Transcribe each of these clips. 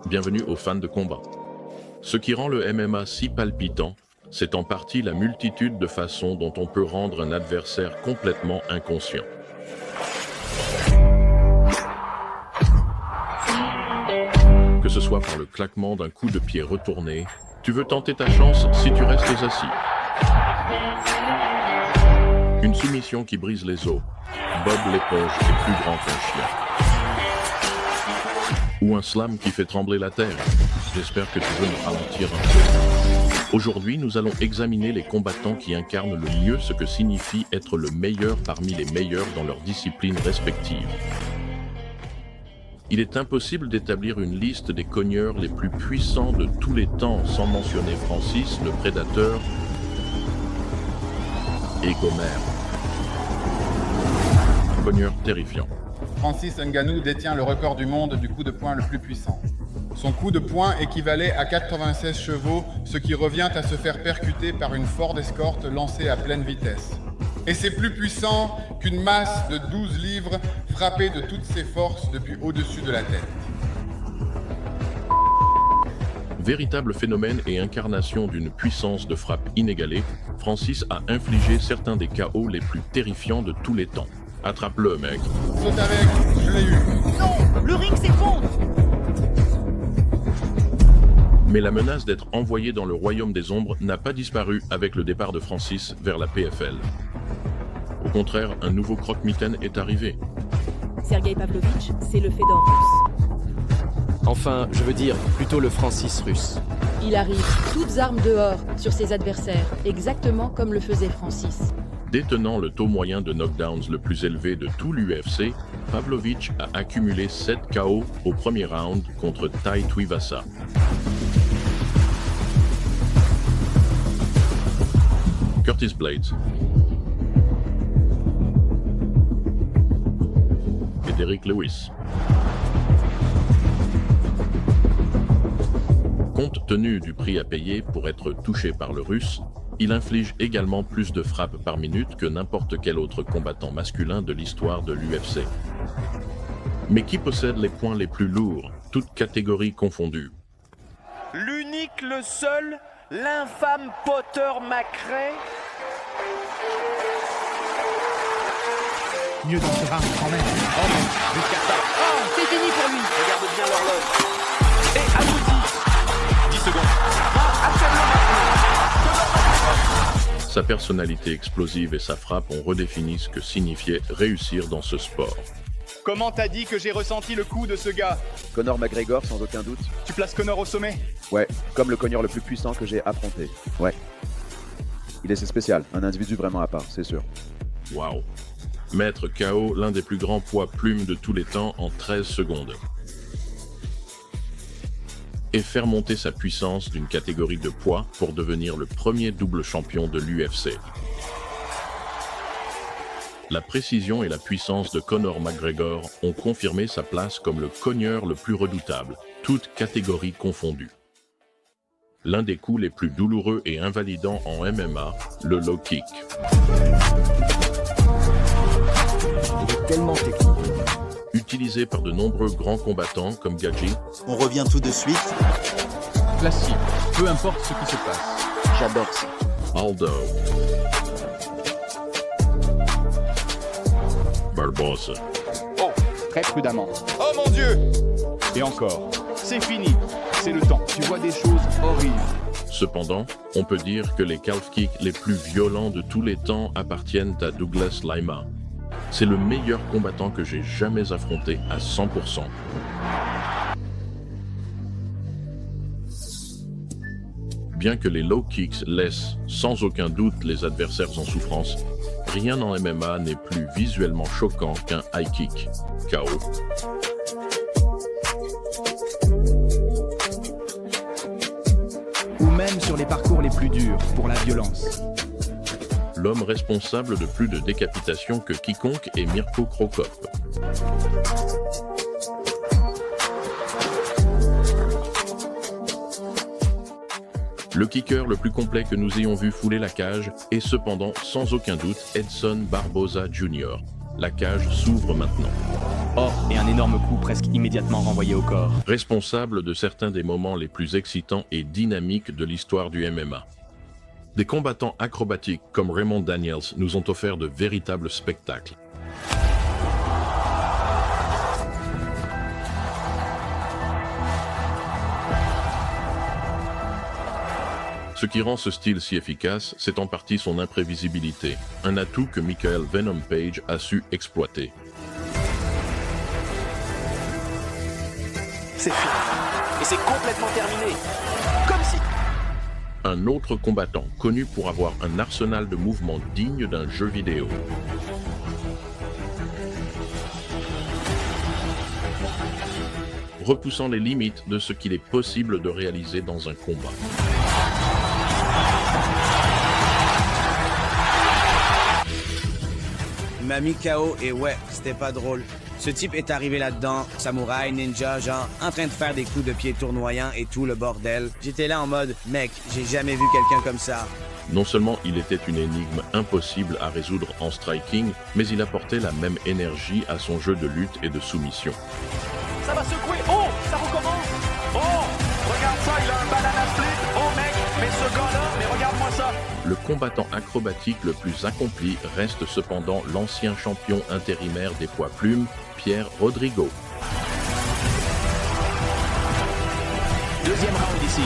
Bienvenue aux fans de combat. Ce qui rend le MMA si palpitant, c'est en partie la multitude de façons dont on peut rendre un adversaire complètement inconscient. Que ce soit par le claquement d'un coup de pied retourné, tu veux tenter ta chance si tu restes assis. Une soumission qui brise les os, Bob l'éponge est plus grand qu'un chien. Ou un slam qui fait trembler la terre. J'espère que tu veux me ralentir un peu. Aujourd'hui, nous allons examiner les combattants qui incarnent le mieux ce que signifie être le meilleur parmi les meilleurs dans leurs disciplines respectives. Il est impossible d'établir une liste des cogneurs les plus puissants de tous les temps sans mentionner Francis, le prédateur, et Gomer. Cogneur terrifiant. Francis Ngannou détient le record du monde du coup de poing le plus puissant. Son coup de poing équivalait à 96 chevaux, ce qui revient à se faire percuter par une Ford Escort lancée à pleine vitesse. Et c'est plus puissant qu'une masse de 12 livres frappée de toutes ses forces depuis au-dessus de la tête. Véritable phénomène et incarnation d'une puissance de frappe inégalée, Francis a infligé certains des KO les plus terrifiants de tous les temps. Attrape-le, mec. Saute avec, je l'ai eu. Non, le ring s'effondre. Mais la menace d'être envoyé dans le royaume des ombres n'a pas disparu avec le départ de Francis vers la PFL. Au contraire, un nouveau croque-mitaine est arrivé. Sergei Pavlovitch, c'est le Fedor russe. Enfin, je veux dire, plutôt le Francis russe. Il arrive toutes armes dehors sur ses adversaires, exactement comme le faisait Francis. Détenant le taux moyen de knockdowns le plus élevé de tout l'UFC, Pavlovitch a accumulé 7 KO au premier round contre Tai Tuivasa. Curtis Blades et Derrick Lewis. Compte tenu du prix à payer pour être touché par le Russe, il inflige également plus de frappes par minute que n'importe quel autre combattant masculin de l'histoire de l'UFC. Mais qui possède les poings les plus lourds, toutes catégories confondues? L'unique, le seul, l'infâme Potter McRae. Mieux dans ce round quand même. Oh mais, jusqu'à ça. Oh, c'est fini pour lui. Regarde bien l'horloge. Et abouti. 10 secondes. Absolument. Sa personnalité explosive et sa frappe ont redéfini ce que signifiait réussir dans ce sport. Comment t'as dit que j'ai ressenti le coup de ce gars? Conor McGregor, sans aucun doute. Tu places Conor au sommet? Ouais, comme le cogneur le plus puissant que j'ai affronté. Ouais. Il est spécial, un individu vraiment à part, c'est sûr. Waouh! Mettre KO l'un des plus grands poids plumes de tous les temps en 13 secondes. Et faire monter sa puissance d'une catégorie de poids pour devenir le premier double champion de l'UFC. La précision et la puissance de Conor McGregor ont confirmé sa place comme le cogneur le plus redoutable, toutes catégories confondues. L'un des coups les plus douloureux et invalidants en MMA, le low kick. Il est tellement technique. Utilisé par de nombreux grands combattants comme Gaethje. On revient tout de suite. Classique, peu importe ce qui se passe. J'adore ça. Aldo. Barbosa. Oh, très prudemment. Oh mon Dieu. Et encore. C'est fini. C'est le temps. Tu vois des choses horribles. Cependant, on peut dire que les calf kicks les plus violents de tous les temps appartiennent à Douglas Lima. C'est le meilleur combattant que j'ai jamais affronté à 100%. Bien que les low kicks laissent sans aucun doute les adversaires en souffrance, rien en MMA n'est plus visuellement choquant qu'un high kick, KO. Ou même sur les parcours les plus durs pour la violence. L'homme responsable de plus de décapitations que quiconque est Mirko Cro Cop. Le kicker le plus complet que nous ayons vu fouler la cage est cependant sans aucun doute Edson Barboza Jr., La cage s'ouvre maintenant. Oh, et un énorme coup presque immédiatement renvoyé au corps. Responsable de certains des moments les plus excitants et dynamiques de l'histoire du MMA. Des combattants acrobatiques comme Raymond Daniels nous ont offert de véritables spectacles. Ce qui rend ce style si efficace, c'est en partie son imprévisibilité, un atout que Michael Venom Page a su exploiter. C'est fini. Et c'est complètement terminé. Comme si... Un autre combattant connu pour avoir un arsenal de mouvements digne d'un jeu vidéo. Repoussant les limites de ce qu'il est possible de réaliser dans un combat. Il m'a mis KO et ouais, c'était pas drôle. Ce type est arrivé là-dedans, samouraï, ninja, genre, en train de faire des coups de pied tournoyants et tout le bordel. J'étais là en mode, mec, j'ai jamais vu quelqu'un comme ça. Non seulement il était une énigme impossible à résoudre en striking, mais il apportait la même énergie à son jeu de lutte et de soumission. Ça va secouer. Oh, ça recommence. Oh, regarde ça, il a un banana split. Oh mec, mais ce gars-là, mais regarde-moi ça. Le combattant acrobatique le plus accompli reste cependant l'ancien champion intérimaire des poids plumes, Pierre Rodrigo. Deuxième round ici.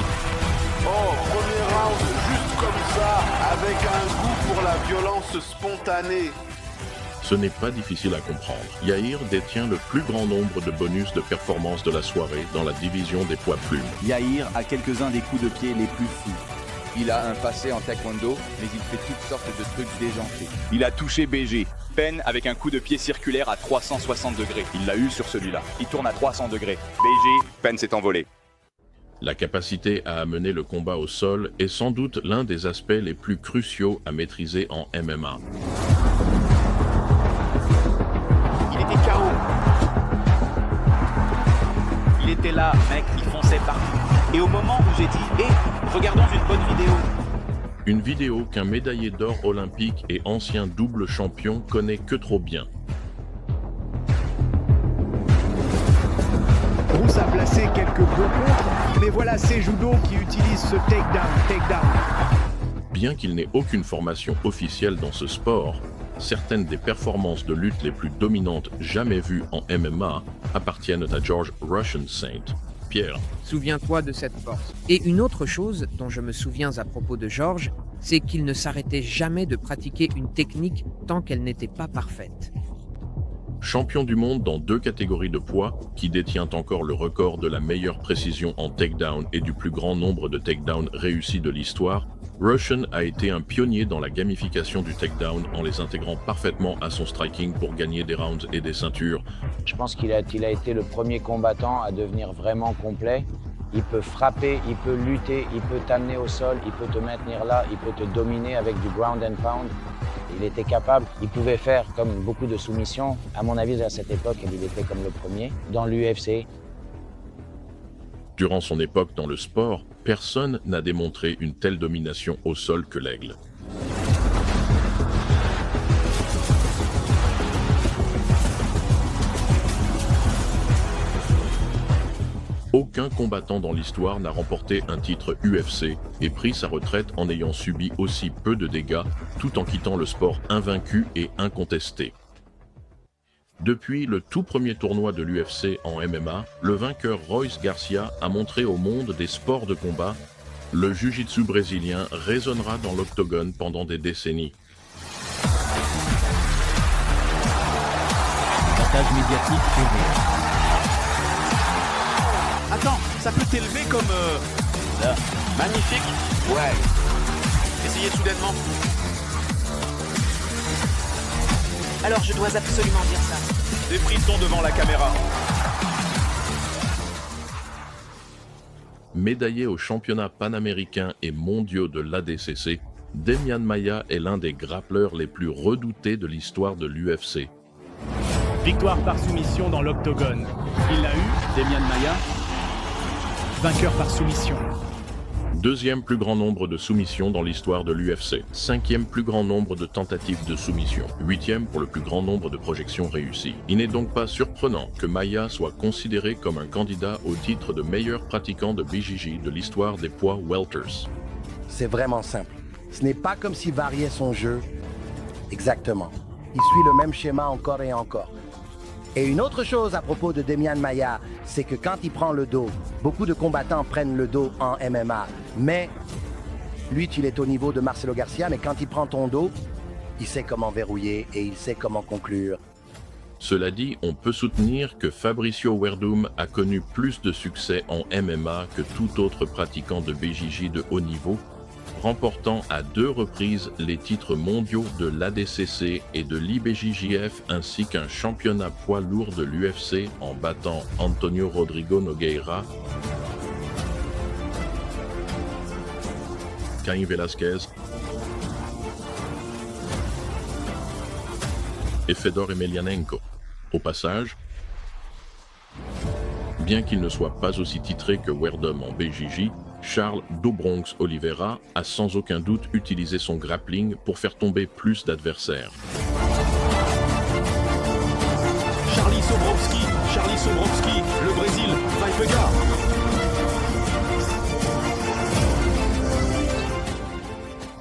Oh, premier round, juste comme ça, avec un goût pour la violence spontanée. Ce n'est pas difficile à comprendre. Yair détient le plus grand nombre de bonus de performance de la soirée dans la division des poids plumes. Yair a quelques-uns des coups de pied les plus fous. Il a un passé en taekwondo, mais il fait toutes sortes de trucs déjantés. Il a touché BG. Penn avec un coup de pied circulaire à 360 degrés. Il l'a eu sur celui-là. Il tourne à 300 degrés. BG, Penn s'est envolé. La capacité à amener le combat au sol est sans doute l'un des aspects les plus cruciaux à maîtriser en MMA. Il était KO. Il était là, mec, il fonçait partout. Et au moment où j'ai dit, regardons une bonne vidéo. Une vidéo qu'un médaillé d'or olympique et ancien double champion connaît que trop bien. Bruce a placé quelques beaux contres, mais voilà Cejudo qui utilise ce takedown. Bien qu'il n'ait aucune formation officielle dans ce sport, certaines des performances de lutte les plus dominantes jamais vues en MMA appartiennent à George Russian Saint. Pierre. Souviens-toi de cette force. Et une autre chose dont je me souviens à propos de George, c'est qu'il ne s'arrêtait jamais de pratiquer une technique tant qu'elle n'était pas parfaite. Champion du monde dans 2 catégories de poids, qui détient encore le record de la meilleure précision en takedown et du plus grand nombre de takedowns réussis de l'histoire, Russian a été un pionnier dans la gamification du takedown en les intégrant parfaitement à son striking pour gagner des rounds et des ceintures. Je pense qu'il a été le premier combattant à devenir vraiment complet. Il peut frapper, il peut lutter, il peut t'amener au sol, il peut te maintenir là, il peut te dominer avec du ground and pound. Il était capable, il pouvait faire comme beaucoup de soumissions. À mon avis, à cette époque, il était comme le premier dans l'UFC. Durant son époque dans le sport, personne n'a démontré une telle domination au sol que l'Aigle. Aucun combattant dans l'histoire n'a remporté un titre UFC et pris sa retraite en ayant subi aussi peu de dégâts, tout en quittant le sport invaincu et incontesté. Depuis le tout premier tournoi de l'UFC en MMA, le vainqueur Royce Garcia a montré au monde des sports de combat. Le jiu-jitsu brésilien résonnera dans l'octogone pendant des décennies. Avantage médiatique et réel. Attends, ça peut t'élever comme... Là. Magnifique. Ouais. Essayez soudainement. Alors je dois absolument dire ça. Des frissons devant la caméra. Médaillé aux championnats panaméricains et mondiaux de l'ADCC, Demian Maia est l'un des grappleurs les plus redoutés de l'histoire de l'UFC. Victoire par soumission dans l'octogone. Il l'a eu, Demian Maia. Vainqueur par soumission. Deuxième plus grand nombre de soumissions dans l'histoire de l'UFC. Cinquième plus grand nombre de tentatives de soumission. Huitième pour le plus grand nombre de projections réussies. Il n'est donc pas surprenant que Maia soit considéré comme un candidat au titre de meilleur pratiquant de BJJ de l'histoire des poids welters. C'est vraiment simple. Ce n'est pas comme s'il variait son jeu. Exactement. Il suit le même schéma encore et encore. Et une autre chose à propos de Demian Maia, c'est que quand il prend le dos, beaucoup de combattants prennent le dos en MMA. Mais lui, il est au niveau de Marcelo Garcia, mais quand il prend ton dos, il sait comment verrouiller et il sait comment conclure. Cela dit, on peut soutenir que Fabricio Werdum a connu plus de succès en MMA que tout autre pratiquant de BJJ de haut niveau, remportant à 2 reprises les titres mondiaux de l'ADCC et de l'IBJJF ainsi qu'un championnat poids lourd de l'UFC en battant Antonio Rodrigo Nogueira, Cain Velasquez et Fedor Emelianenko. Au passage, bien qu'il ne soit pas aussi titré que Werdum en BJJ, Charles Dobronx Oliveira a sans aucun doute utilisé son grappling pour faire tomber plus d'adversaires. Charlie Sobrowski, le Brésil, Vaipega.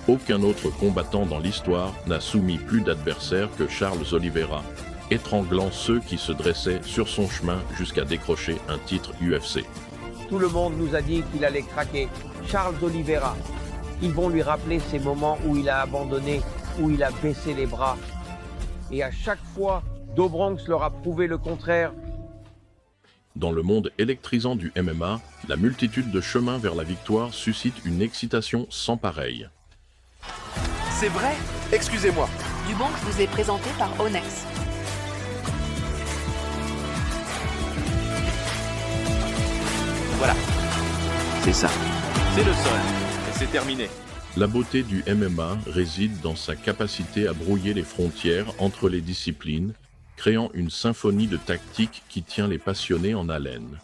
Aucun autre combattant dans l'histoire n'a soumis plus d'adversaires que Charles Oliveira, étranglant ceux qui se dressaient sur son chemin jusqu'à décrocher un titre UFC. Tout le monde nous a dit qu'il allait craquer. Charles Oliveira. Ils vont lui rappeler ces moments où il a abandonné, où il a baissé les bras. Et à chaque fois, Dobronx leur a prouvé le contraire. Dans le monde électrisant du MMA, la multitude de chemins vers la victoire suscite une excitation sans pareille. C'est vrai? Excusez-moi. Dubonx vous est présenté par Onex. Voilà. C'est ça. C'est le sol. Et c'est terminé. La beauté du MMA réside dans sa capacité à brouiller les frontières entre les disciplines, créant une symphonie de tactiques qui tient les passionnés en haleine.